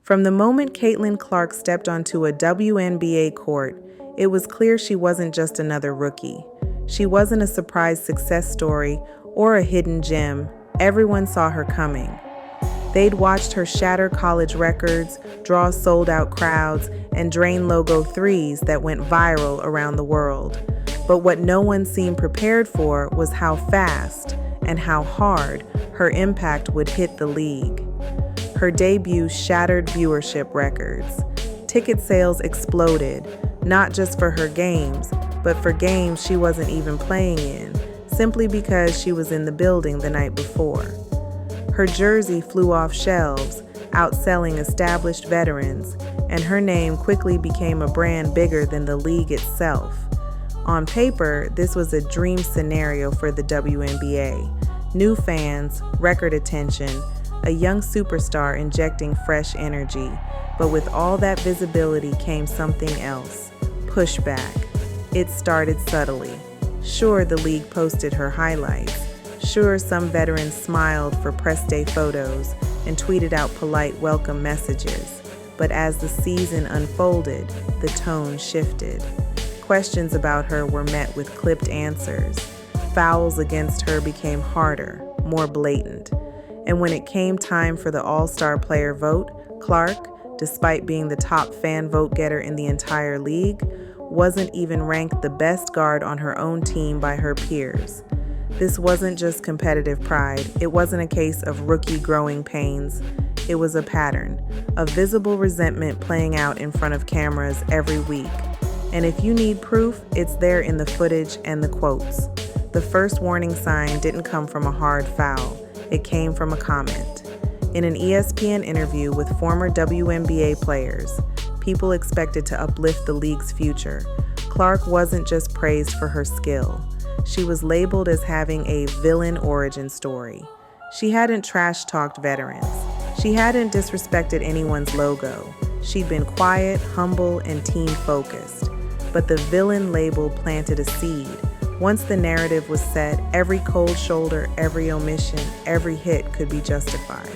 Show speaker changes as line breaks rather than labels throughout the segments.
From the moment Caitlin Clark stepped onto a WNBA court, it was clear she wasn't just another rookie. She wasn't a surprise success story or a hidden gem. Everyone saw her coming. They'd watched her shatter college records, draw sold-out crowds, and drain logo threes that went viral around the world. But what no one seemed prepared for was how fast and how hard her impact would hit the league. Her debut shattered viewership records. Ticket sales exploded, not just for her games, but for games she wasn't even playing in, simply because she was in the building the night before. Her jersey flew off shelves, outselling established veterans, and her name quickly became a brand bigger than the league itself. On paper, this was a dream scenario for the WNBA. New fans, record attention, a young superstar injecting fresh energy. But with all that visibility came something else: pushback. It started subtly. Sure, the league posted her highlights. Sure, some veterans smiled for press day photos and tweeted out polite welcome messages. But as the season unfolded, the tone shifted. Questions about her were met with clipped answers. Fouls against her became harder, more blatant. And when it came time for the All-Star player vote, Clark, despite being the top fan vote-getter in the entire league, wasn't even ranked the best guard on her own team by her peers. This wasn't just competitive pride. It wasn't a case of rookie growing pains. It was a pattern, a visible resentment playing out in front of cameras every week. And if you need proof, it's there in the footage and the quotes. The first warning sign didn't come from a hard foul. It came from a comment. In an ESPN interview with former WNBA players, people expected to uplift the league's future. Clark wasn't just praised for her skill. She was labeled as having a villain origin story. She hadn't trash-talked veterans. She hadn't disrespected anyone's logo. She'd been quiet, humble, and team-focused. But the villain label planted a seed. Once the narrative was set, every cold shoulder, every omission, every hit could be justified.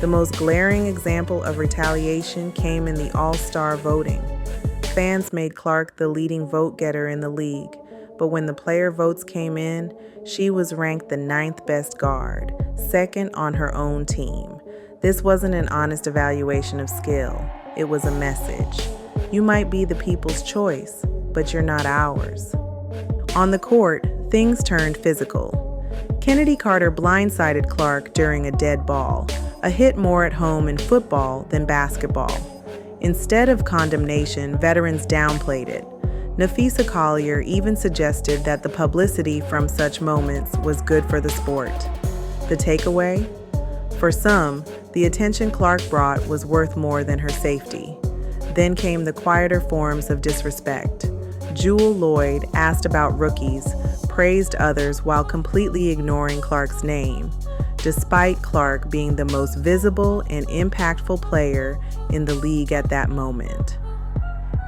The most glaring example of retaliation came in the All-Star voting. Fans made Clark the leading vote-getter in the league, but when the player votes came in, she was ranked the 9th best guard, second on her own team. This wasn't an honest evaluation of skill. It was a message. You might be the people's choice, but you're not ours. On the court, things turned physical. Kennedy Carter blindsided Clark during a dead ball, a hit more at home in football than basketball. Instead of condemnation, veterans downplayed it. Nafisa Collier even suggested that the publicity from such moments was good for the sport. The takeaway? For some, the attention Clark brought was worth more than her safety. Then came the quieter forms of disrespect. Jewel Lloyd asked about rookies, praised others while completely ignoring Clark's name, despite Clark being the most visible and impactful player in the league at that moment.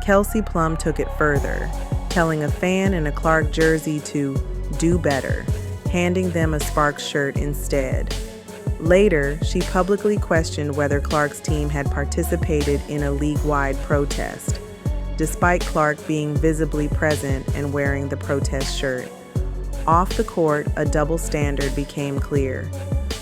Kelsey Plum took it further, telling a fan in a Clark jersey to do better, handing them a Sparks shirt instead. Later, she publicly questioned whether Clark's team had participated in a league-wide protest, despite Clark being visibly present and wearing the protest shirt. Off the court, a double standard became clear.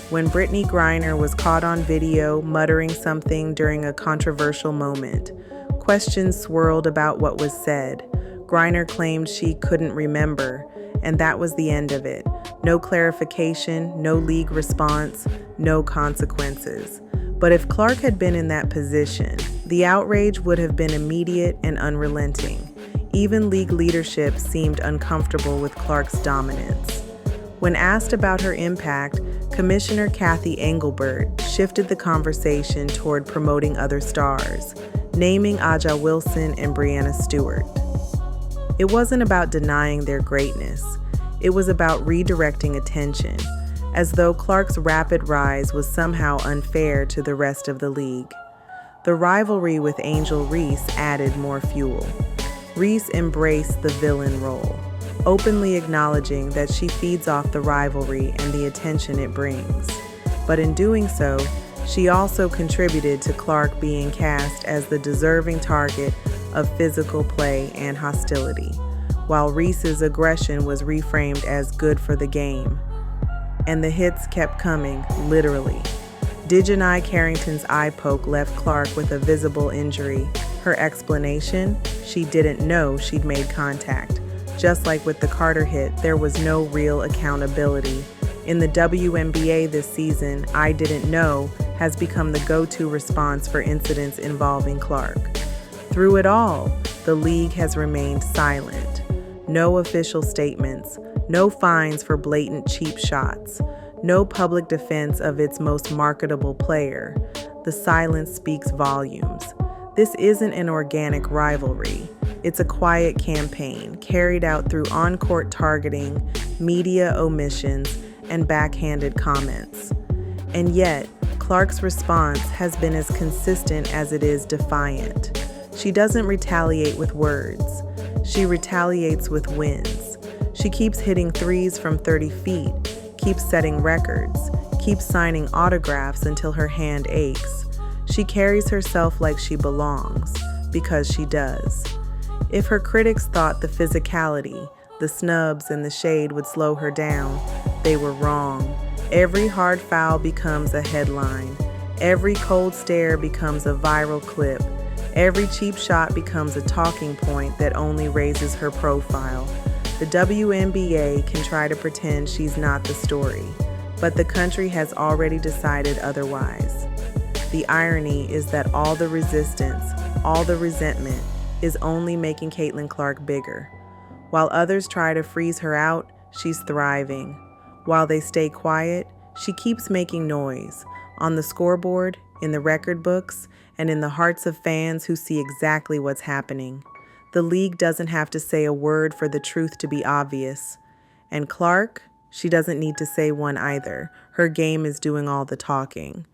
When Brittany Griner was caught on video muttering something during a controversial moment, questions swirled about what was said. Griner claimed she couldn't remember, and that was the end of it. No clarification, no league response, no consequences. But if Clark had been in that position, the outrage would have been immediate and unrelenting. Even league leadership seemed uncomfortable with Clark's dominance. When asked about her impact, Commissioner Kathy Engelbert shifted the conversation toward promoting other stars, naming Aja Wilson and Breanna Stewart. It wasn't about denying their greatness. It was about redirecting attention, as though Clark's rapid rise was somehow unfair to the rest of the league. The rivalry with Angel Reese added more fuel. Reese embraced the villain role, openly acknowledging that she feeds off the rivalry and the attention it brings. But in doing so, She also contributed to Clark being cast as the deserving target of physical play and hostility, while Reese's aggression was reframed as good for the game. And the hits kept coming, literally. Dejanai Carrington's eye poke left Clark with a visible injury. Her explanation? She didn't know she'd made contact. Just like with the Carter hit, there was no real accountability. In the WNBA this season, "I didn't know" has become the go-to response for incidents involving Clark. Through it all, the league has remained silent. No official statements, no fines for blatant cheap shots, no public defense of its most marketable player. The silence speaks volumes. This isn't an organic rivalry. It's a quiet campaign carried out through on-court targeting, media omissions, and backhanded comments. And yet, Clark's response has been as consistent as it is defiant. She doesn't retaliate with words. She retaliates with wins. She keeps hitting threes from 30 feet, keeps setting records, keeps signing autographs until her hand aches. She carries herself like she belongs, because she does. If her critics thought the physicality, the snubs, and the shade would slow her down, they were wrong. Every hard foul becomes a headline. Every cold stare becomes a viral clip. Every cheap shot becomes a talking point that only raises her profile. The WNBA can try to pretend she's not the story, but the country has already decided otherwise. The irony is that all the resistance, all the resentment, is only making Caitlin Clark bigger. While others try to freeze her out, she's thriving. While they stay quiet, she keeps making noise, on the scoreboard, in the record books, and in the hearts of fans who see exactly what's happening. The league doesn't have to say a word for the truth to be obvious. And Clark, she doesn't need to say one either. Her game is doing all the talking.